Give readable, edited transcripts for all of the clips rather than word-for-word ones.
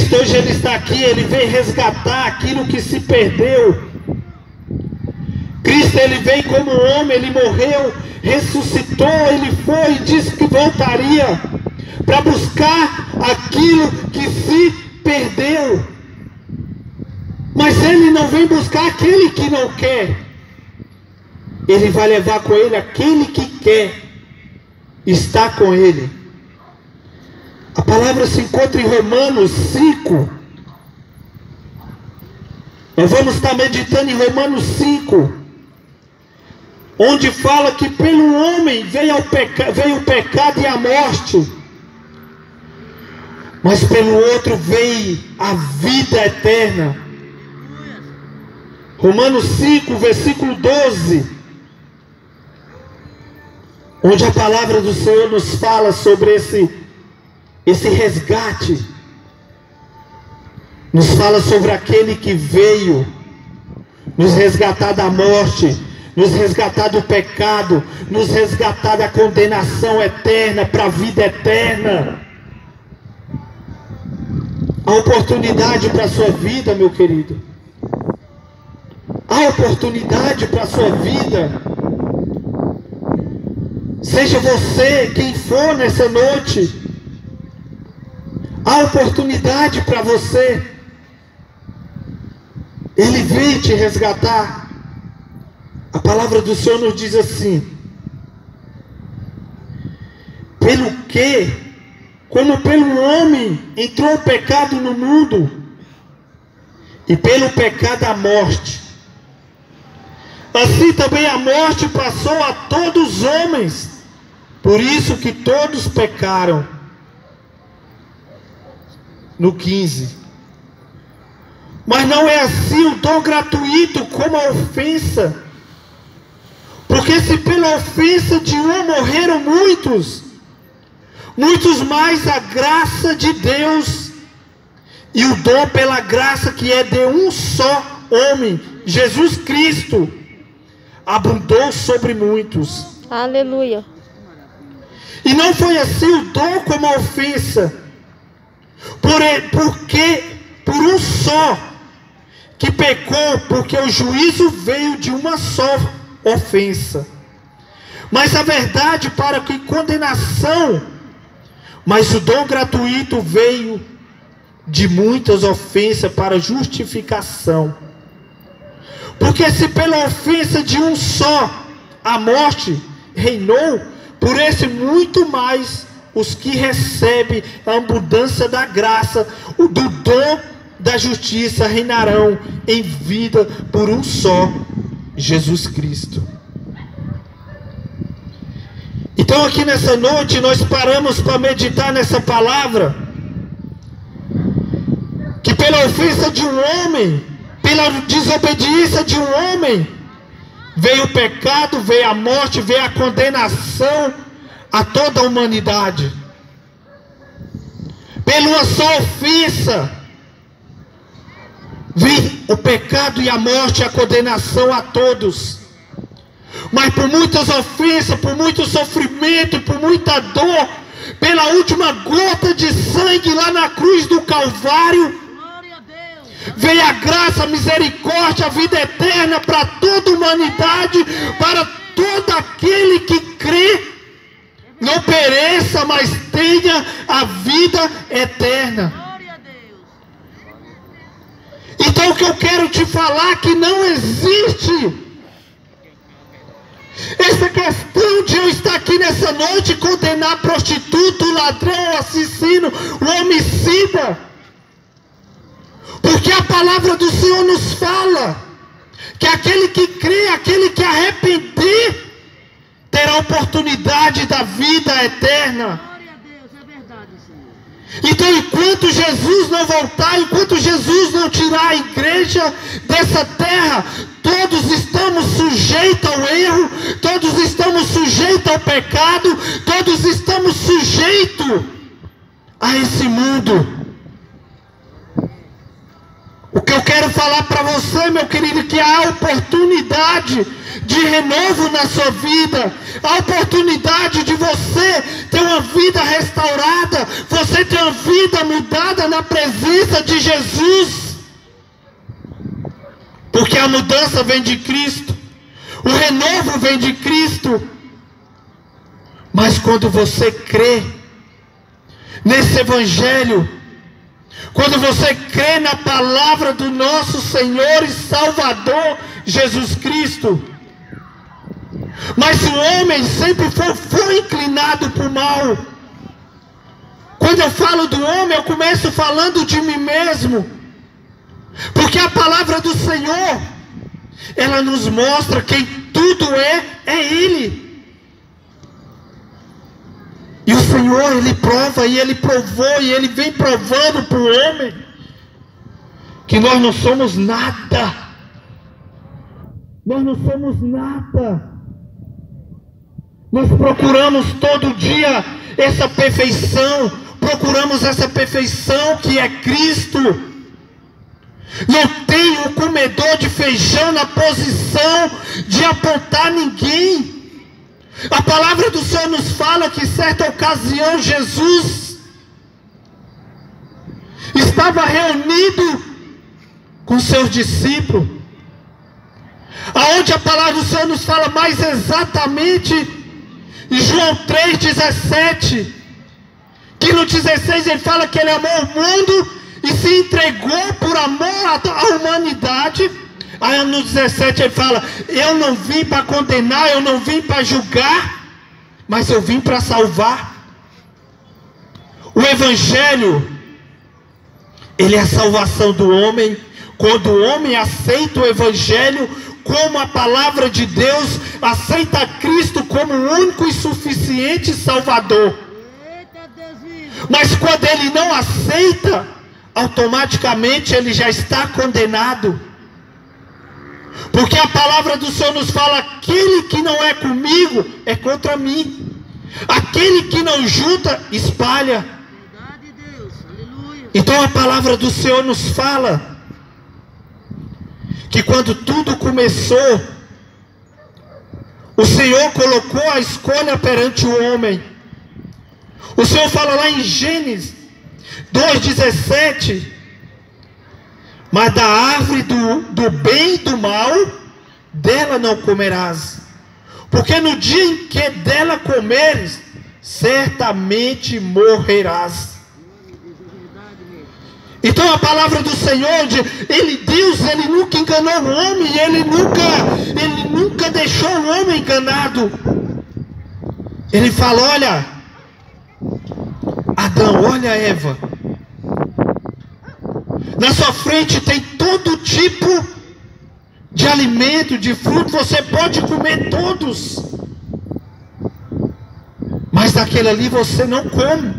Cristo hoje Ele está aqui, Ele veio resgatar aquilo que se perdeu. Cristo Ele veio como homem, Ele morreu, ressuscitou, Ele foi e disse que voltaria para buscar aquilo que se perdeu. Mas Ele não vem buscar aquele que não quer. Ele vai levar com Ele aquele que quer estar com Ele. A palavra se encontra em Romanos 5. Nós vamos estar meditando em Romanos 5, onde fala que pelo homem veio o pecado e a morte, mas pelo outro veio a vida eterna. Romanos 5, versículo 12, onde a palavra do Senhor nos fala sobre esse resgate, nos fala sobre aquele que veio nos resgatar da morte, nos resgatar do pecado, nos resgatar da condenação eterna para a vida eterna. Há oportunidade para a sua vida, meu querido. Há oportunidade para a sua vida. Seja você quem for nessa noite, há oportunidade para você. Ele veio te resgatar. A palavra do Senhor nos diz assim: pelo que, como pelo homem entrou o pecado no mundo, e pelo pecado a morte, assim também a morte passou a todos os homens, por isso que todos pecaram. No 15. Mas não é assim o dom gratuito como a ofensa. Porque se pela ofensa de um morreram muitos, muitos mais a graça de Deus e o dom pela graça que é de um só homem, Jesus Cristo, abundou sobre muitos. Aleluia. E não foi assim o dom como a ofensa, porque por um só que pecou, porque o juízo veio de uma só ofensa. Mas a verdade para que condenação, mas o dom gratuito veio de muitas ofensas para justificação. Porque se pela ofensa de um só a morte reinou, por esse muito mais os que recebem a abundância da graça, do dom da justiça reinarão em vida por um só, Jesus Cristo. Então aqui nessa noite nós paramos para meditar nessa palavra, que pela ofensa de um homem, pela desobediência de um homem, veio o pecado, veio a morte, veio a condenação a toda a humanidade. Pela uma só ofensa veio o pecado e a morte, a condenação a todos. Mas por muitas ofensas, por muito sofrimento, por muita dor, pela última gota de sangue lá na cruz do Calvário, veio a graça, a misericórdia, a vida eterna para toda a humanidade, para todo aquele que crê, não pereça, mas tenha a vida eterna. Então o que eu quero te falar é que não existe essa questão de eu estar aqui nessa noite e condenar prostituto, o ladrão, o assassino, o homicida. Porque a palavra do Senhor nos fala que aquele que crê, aquele que arrepender, terá oportunidade da vida eterna. Então enquanto Jesus não voltar, enquanto Jesus não tirar a igreja dessa terra, todos estamos sujeitos ao erro, todos estamos sujeitos ao pecado, todos estamos sujeitos a esse mundo. O que eu quero falar para você, meu querido, que há oportunidade de renovo na sua vida, a oportunidade de você ter uma vida restaurada, você ter uma vida mudada na presença de Jesus. Porque a mudança vem de Cristo, o renovo vem de Cristo. Mas quando você crê nesse Evangelho, quando você crê na palavra do nosso Senhor e Salvador Jesus Cristo, mas se o homem sempre foi inclinado para o mal, quando eu falo do homem, eu começo falando de mim mesmo, porque a palavra do Senhor, ela nos mostra quem tudo é Ele. E o Senhor, Ele prova, e Ele provou, e Ele vem provando para o homem, que nós não somos nada. Nós não somos nada. Nós procuramos todo dia essa perfeição, procuramos essa perfeição que é Cristo. Não tem um comedor de feijão na posição de apontar ninguém. A palavra do Senhor nos fala que em certa ocasião Jesus estava reunido com seus discípulos, aonde a palavra do Senhor nos fala mais exatamente em João 3,17, que no 16 ele fala que ele amou o mundo e se entregou por amor à humanidade. Aí no 17 ele fala: eu não vim para condenar, eu não vim para julgar, mas eu vim para salvar. O Evangelho, ele é a salvação do homem. Quando o homem aceita o Evangelho como a palavra de Deus, aceita Cristo como o único e suficiente Salvador. Mas quando ele não aceita, automaticamente ele já está condenado. Porque a palavra do Senhor nos fala: aquele que não é comigo é contra mim, aquele que não junta espalha. Então a palavra do Senhor nos fala que quando tudo começou, o Senhor colocou a escolha perante o homem. O Senhor fala lá em Gênesis 2,17: mas da árvore do bem e do mal, dela não comerás, porque no dia em que dela comeres, certamente morrerás. Então a palavra do Senhor, Deus, Ele nunca enganou o homem, Ele nunca deixou o homem enganado. Ele fala: olha, Adão, olha Eva, na sua frente tem todo tipo de alimento, de fruto, você pode comer todos, mas daquele ali você não come,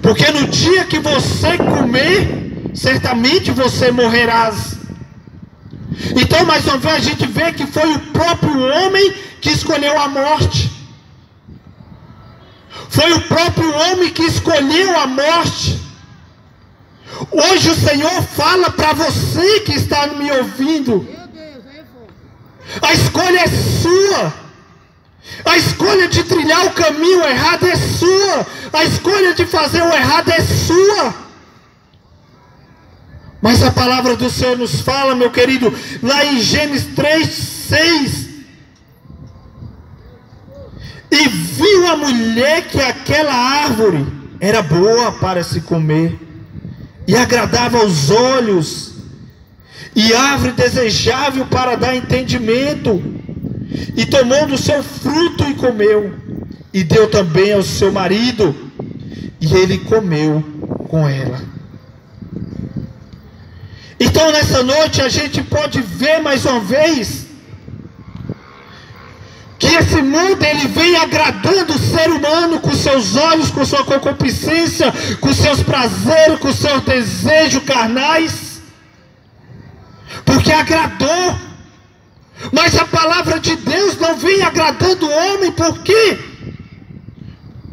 porque no dia que você comer, certamente você morrerás. Então mais uma vez a gente vê que foi o próprio homem que escolheu a morte. Foi o próprio homem que escolheu a morte. Hoje o Senhor fala para você que está me ouvindo: a escolha é sua. A escolha de trilhar o caminho errado é sua. A escolha de fazer o errado é sua. Mas a palavra do Senhor nos fala, meu querido, lá em Gênesis 3:6: e viu a mulher que aquela árvore era boa para se comer, e agradava aos olhos, e árvore desejável para dar entendimento, e tomou do seu fruto e comeu, e deu também ao seu marido, e ele comeu com ela. Então nessa noite a gente pode ver mais uma vez que esse mundo ele vem agradando o ser humano com seus olhos, com sua concupiscência, com seus prazeres, com seus desejos carnais, porque agradou. Mas a palavra de Deus não vem agradando o homem. Por quê?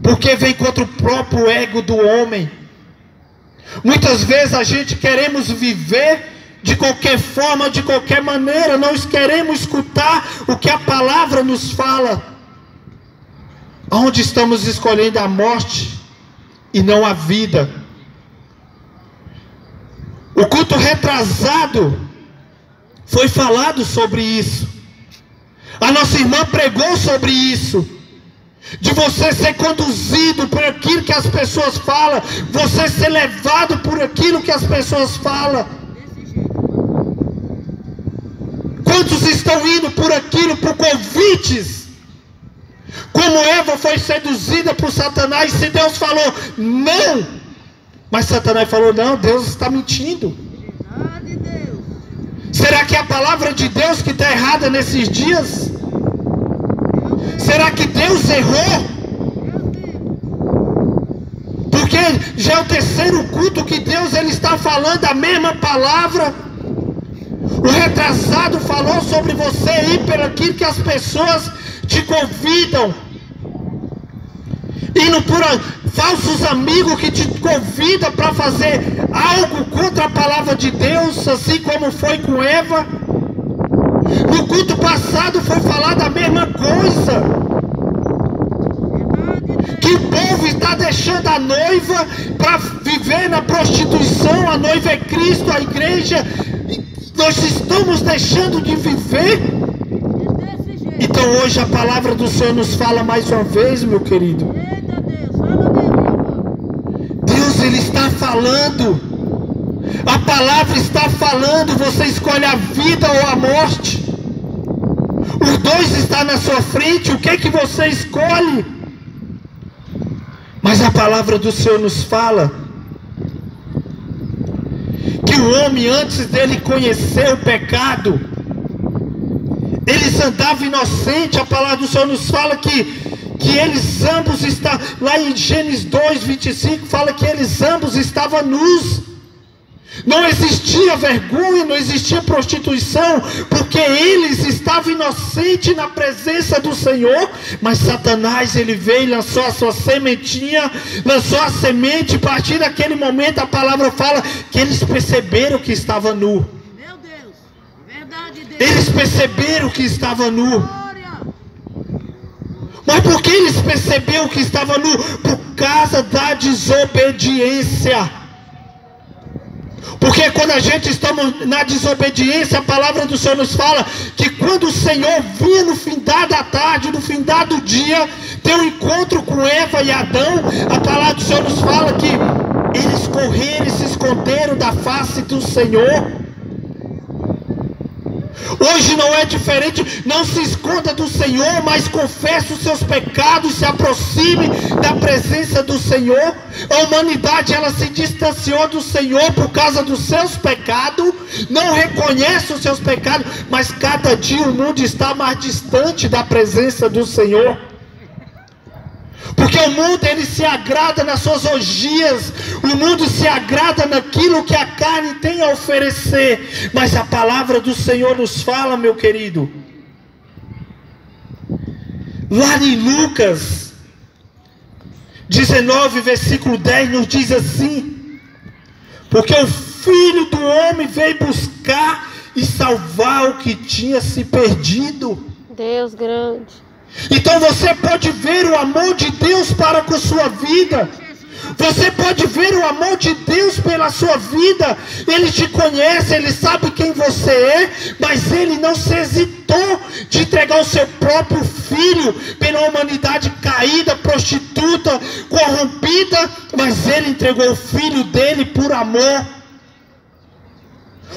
Porque vem contra o próprio ego do homem. Muitas vezes a gente queremos viver de qualquer forma, de qualquer maneira. Nós queremos escutar o que a palavra nos fala. Aonde estamos escolhendo a morte e não a vida? O culto retrasado foi falado sobre isso. A nossa irmã pregou sobre isso. De você ser conduzido por aquilo que as pessoas falam, você ser levado por aquilo que as pessoas falam. Quantos estão indo por aquilo, por convites? Como Eva foi seduzida por Satanás, se Deus falou não, mas Satanás falou não, Deus está mentindo. Será que é a palavra de Deus que está errada nesses dias? Será que Deus errou? Porque já é o terceiro culto que Deus ele está falando a mesma palavra. O retrasado falou sobre você ir pelo aquilo que as pessoas te convidam, indo por falsos amigos que te convidam para fazer algo contra a palavra de Deus, assim como foi com Eva. No culto passado foi falado a mesma coisa, que o povo está deixando a noiva para viver na prostituição. A noiva é Cristo, a igreja, nós estamos deixando de viver. Então hoje a palavra do Senhor nos fala mais uma vez, meu querido. Deus ele está falando. A palavra está falando. Você escolhe a vida ou a morte. Os dois estão na sua frente. O que é que você escolhe? Mas a palavra do Senhor nos fala que o homem, antes dele conhecer o pecado, eles andavam inocentes. A palavra do Senhor nos fala que eles ambos estavam, lá em Gênesis 2:25, fala que eles ambos estavam nus. Não existia vergonha, não existia prostituição, porque eles estavam inocentes na presença do Senhor. Mas Satanás, ele veio e lançou a sua sementinha, lançou a semente. A partir daquele momento a palavra fala que eles perceberam que estava nu. Meu Deus, verdade, Deus. Eles perceberam que estava nu. Mas por que eles perceberam que estava nu? Por causa da desobediência. Porque quando a gente está na desobediência, a palavra do Senhor nos fala que quando o Senhor vinha no findar da tarde, no findar do dia, ter um encontro com Eva e Adão, a palavra do Senhor nos fala que eles correram e se esconderam da face do Senhor. Hoje não é diferente. Não se esconda do Senhor, mas confesse os seus pecados, se aproxime da presença do Senhor. A humanidade, ela se distanciou do Senhor por causa dos seus pecados, não reconhece os seus pecados, mas cada dia o mundo está mais distante da presença do Senhor. Porque o mundo, ele se agrada nas suas orgias, o mundo se agrada naquilo que a carne tem a oferecer. Mas a palavra do Senhor nos fala, meu querido, lá em Lucas 19, versículo 10, nos diz assim: porque o Filho do Homem veio buscar e salvar o que tinha se perdido. Deus grande. Então você pode ver o amor de Deus para com sua vida. Você pode ver o amor de Deus pela sua vida. Ele te conhece, Ele sabe quem você é, mas Ele não se hesitou de entregar o seu próprio Filho pela humanidade caída, prostituta, corrompida, mas Ele entregou o Filho dele por amor.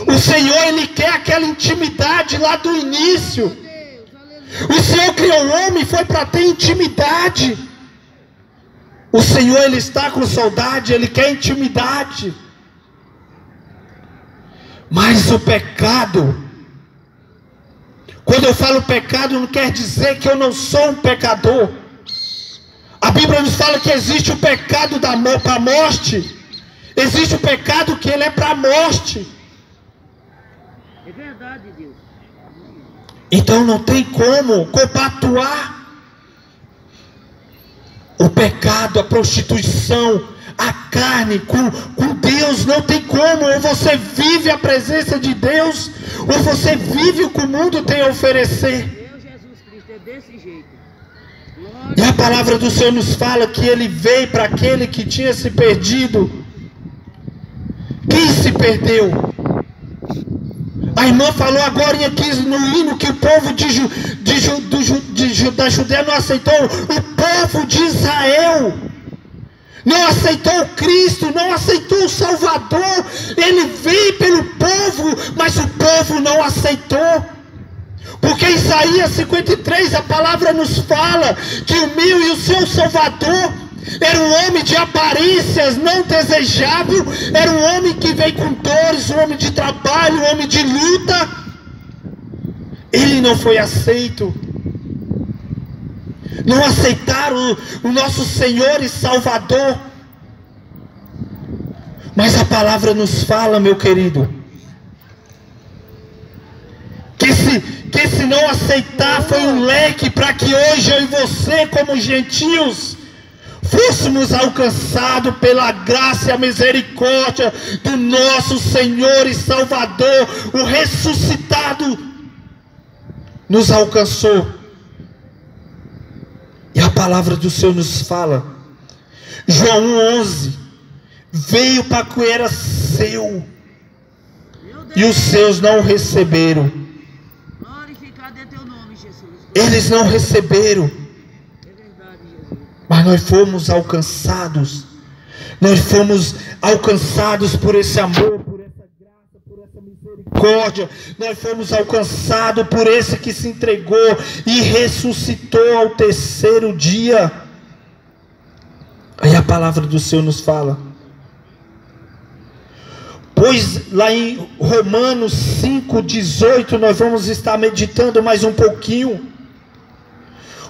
O Senhor, Ele quer aquela intimidade lá do início. O Senhor criou o homem, foi para ter intimidade. O Senhor, Ele está com saudade, Ele quer intimidade. Mas o pecado, quando eu falo pecado, não quer dizer que eu não sou um pecador. A Bíblia nos fala que existe o pecado para a morte. Existe o pecado que ele é para a morte. É verdade, Deus. Então não tem como compactuar o pecado, a prostituição, a carne com Deus. Não tem como. Ou você vive a presença de Deus, ou você vive o que o mundo tem a oferecer. Meu Jesus Cristo, é desse jeito. E a palavra do Senhor nos fala que Ele veio para aquele que tinha se perdido. Quem se perdeu? A irmã falou agora aqui no hino que o povo da Judéia não aceitou. O povo de Israel não aceitou Cristo, não aceitou o Salvador. Ele veio pelo povo, mas o povo não aceitou. Porque em Isaías 53 a palavra nos fala que o meu e o seu Salvador era um homem de aparências não desejável, era um homem que veio com dores, um homem de trabalho, um homem de luta. Ele não foi aceito. Não aceitaram o nosso Senhor e Salvador. Mas a palavra nos fala, meu querido, que esse não aceitar foi um leque para que hoje eu e você, como gentios, fôssemos alcançados pela graça e a misericórdia do nosso Senhor e Salvador. O ressuscitado nos alcançou. E a palavra do Senhor nos fala, João 1,11, veio para que era seu, e os seus não o receberam. Glorificado é teu nome, Jesus. Eles não receberam. Mas nós fomos alcançados. Nós fomos alcançados por esse amor, por essa graça, por essa misericórdia. Nós fomos alcançados por esse que se entregou e ressuscitou ao terceiro dia. Aí a palavra do Senhor nos fala. Pois lá em Romanos 5,18 nós vamos estar meditando mais um pouquinho.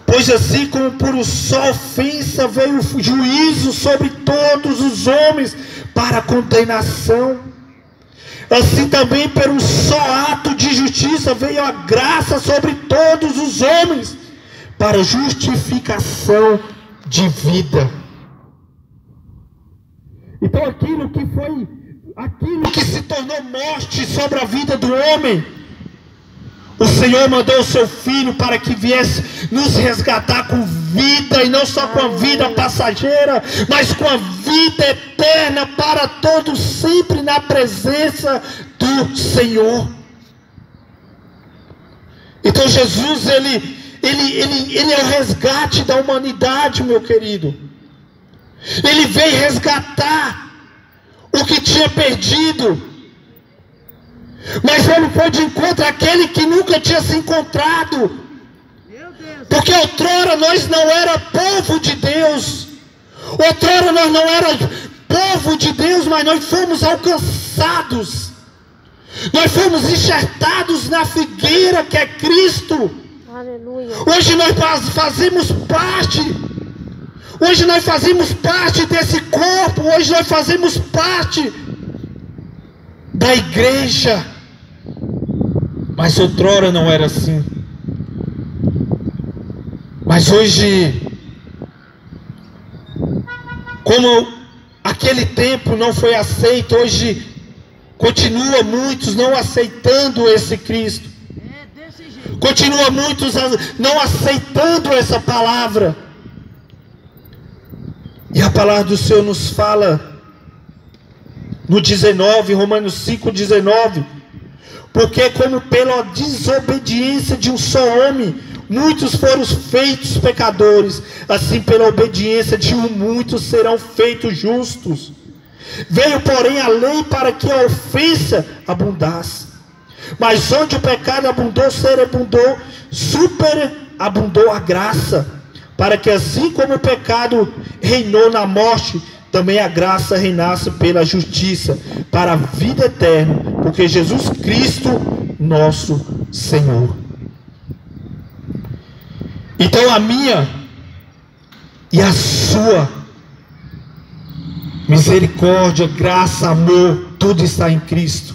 Pois assim como por uma só ofensa veio o juízo sobre todos os homens para condenação, assim também por um só ato de justiça veio a graça sobre todos os homens para justificação de vida. Então aquilo que se tornou morte sobre a vida do homem, o Senhor mandou o seu Filho para que viesse nos resgatar com vida, e não só com a vida passageira, mas com a vida eterna para todos sempre na presença do Senhor. Então Jesus, ele é o resgate da humanidade, meu querido. Ele veio resgatar o que tinha perdido. Mas ele foi de encontro àquele que nunca tinha se encontrado. Porque outrora nós não era povo de Deus. Outrora nós não era povo de Deus, mas nós fomos alcançados. Nós fomos enxertados na figueira que é Cristo. Aleluia. Hoje nós fazemos parte. Hoje nós fazemos parte desse corpo. Hoje nós fazemos parte da igreja. Mas outrora não era assim. Mas hoje, como aquele tempo não foi aceito, hoje continua muitos não aceitando esse Cristo. Continua muitos não aceitando essa palavra. E a palavra do Senhor nos fala no 19, Romanos 5,19, porque como pela desobediência de um só homem, muitos foram feitos pecadores, assim pela obediência de um, muitos serão feitos justos. Veio porém a lei para que a ofensa abundasse, mas onde o pecado abundou, superabundou a graça, para que assim como o pecado reinou na morte, também a graça reinasse pela justiça, para a vida eterna, porque Jesus Cristo, nosso Senhor. Então a minha e a sua misericórdia, graça, amor, tudo está em Cristo.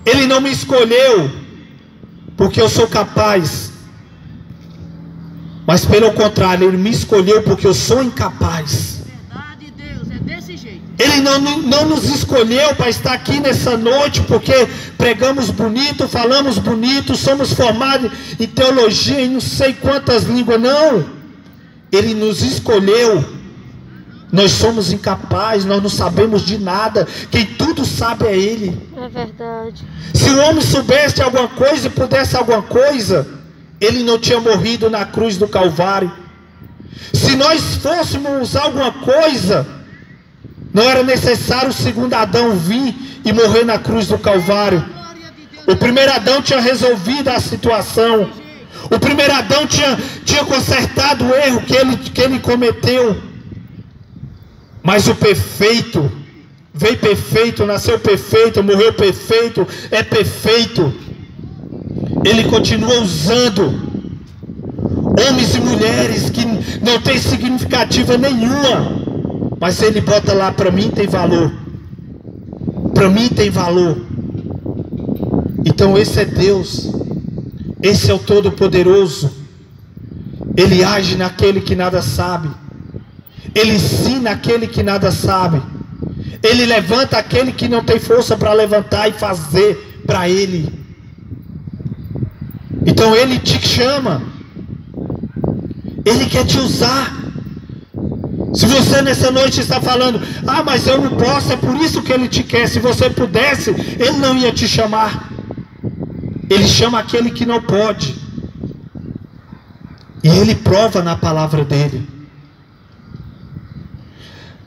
Ele não me escolheu porque eu sou capaz, mas pelo contrário, Ele me escolheu porque eu sou incapaz. desse jeito. Ele não nos escolheu para estar aqui nessa noite porque pregamos bonito, falamos bonito, somos formados em teologia e não sei quantas línguas, não. Ele nos escolheu. Nós somos incapazes, nós não sabemos de nada. Quem tudo sabe é Ele. É verdade. Se o homem soubesse de alguma coisa e pudesse alguma coisa, Ele não tinha morrido na cruz do Calvário. Se nós fôssemos alguma coisa, não era necessário o segundo Adão vir e morrer na cruz do Calvário. O primeiro Adão tinha resolvido a situação. O primeiro Adão tinha consertado o erro que ele cometeu. Mas o perfeito, veio perfeito, nasceu perfeito, morreu perfeito, é perfeito. Ele continua usando homens e mulheres que não tem significativa nenhuma. Mas Ele bota lá, para mim tem valor. Para mim tem valor. Então esse é Deus. Esse é o Todo-Poderoso. Ele age naquele que nada sabe. Ele ensina aquele que nada sabe. Ele levanta aquele que não tem força para levantar e fazer para Ele. Então Ele te chama. Ele quer te usar. Se você nessa noite está falando, mas eu não posso, é por isso que Ele te quer. Se você pudesse, Ele não ia te chamar. Ele chama aquele que não pode. E Ele prova na palavra dEle.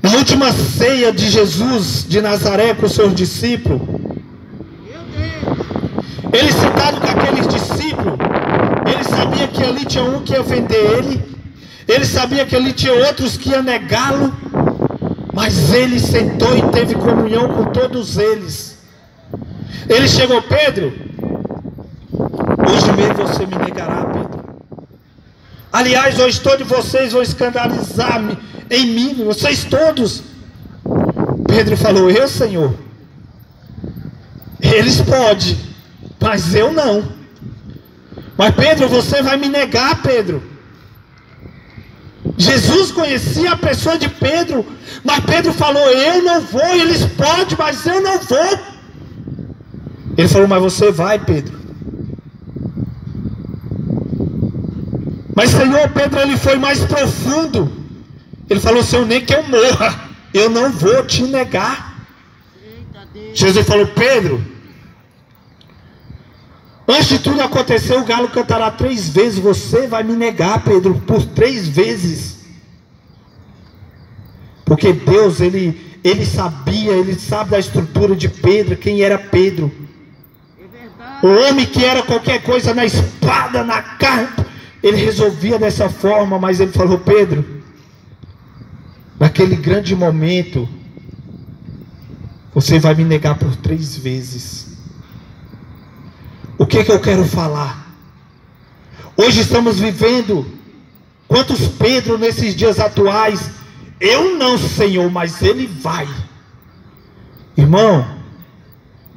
Na última ceia de Jesus de Nazaré com os seus discípulos, Ele sentado com aqueles discípulos, Ele sabia que ali tinha um que ia vender Ele, Ele sabia que ali tinha outros que iam negá-lo, mas Ele sentou e teve comunhão com todos eles. Ele chegou: Pedro, hoje mesmo você me negará, Pedro. Aliás, hoje todos vocês vão escandalizar-me em mim, vocês todos. Pedro falou: eu, Senhor, eles podem, mas eu não. Mas Pedro, você vai me negar, Pedro. Jesus conhecia a pessoa de Pedro, mas Pedro falou: eu não vou. Eles podem, mas eu não vou. Ele falou: mas você vai, Pedro. Mas Senhor, Pedro, ele foi mais profundo. Ele falou: Senhor, nem que eu morra, eu não vou te negar. Jesus falou: Pedro, antes de tudo acontecer, o galo cantará 3 vezes. Você vai me negar, Pedro, por 3 vezes. Porque Deus, ele sabia, Ele sabe da estrutura de Pedro, quem era Pedro. O homem que era qualquer coisa na espada, na carne, Ele resolvia dessa forma. Mas Ele falou: Pedro, naquele grande momento, você vai me negar por 3 vezes. O que eu quero falar? Hoje estamos vivendo quantos Pedro nesses dias atuais? Eu não, Senhor, mas Ele vai. Irmão,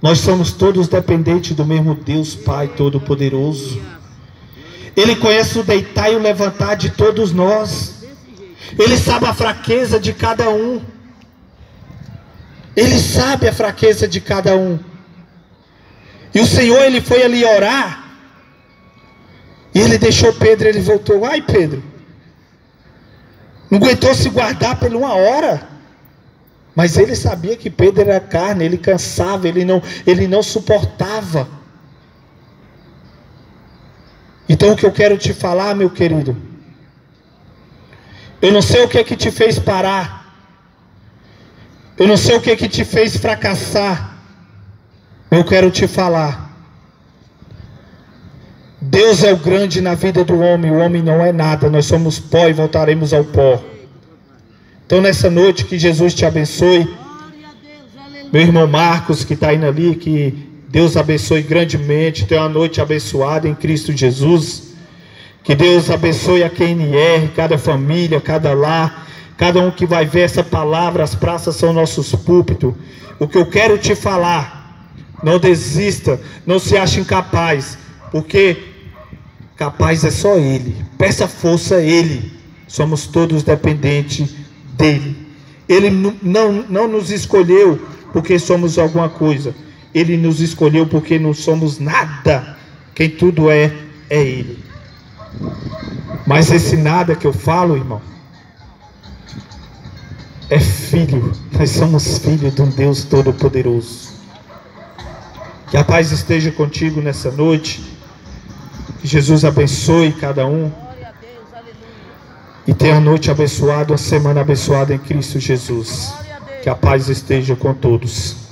nós somos todos dependentes do mesmo Deus Pai Todo-Poderoso. Ele conhece o deitar e o levantar de todos nós. Ele sabe a fraqueza de cada um. Ele sabe a fraqueza de cada um. E o Senhor, Ele foi ali orar. E Ele deixou Pedro, Ele voltou. Ai, Pedro, não aguentou se guardar por 1 hora. Mas Ele sabia que Pedro era carne. Ele cansava, ele não suportava. Então o que eu quero te falar, meu querido, eu não sei o que é que te fez parar. Eu não sei o que é que te fez fracassar. Eu quero te falar. Deus é o grande na vida do homem. O homem não é nada. Nós somos pó e voltaremos ao pó. Então nessa noite, que Jesus te abençoe. Meu irmão Marcos, que está indo ali, que Deus abençoe grandemente. Tenha uma noite abençoada em Cristo Jesus. Que Deus abençoe a QNR, cada família, cada lar, cada um que vai ver essa palavra. As praças são nossos púlpitos. O que eu quero te falar: não desista, não se ache incapaz, porque capaz é só Ele. Peça força a Ele. Somos todos dependentes dEle. Ele não nos escolheu porque somos alguma coisa. Ele nos escolheu porque não somos nada. Quem tudo é Ele. Mas esse nada que eu falo, irmão, é filho. Nós somos filhos de um Deus Todo-Poderoso. Que a paz esteja contigo nessa noite. Que Jesus abençoe cada um. Glória a Deus, aleluia. E tenha a noite abençoada, a semana abençoada em Cristo Jesus. Glória a Deus. Que a paz esteja com todos.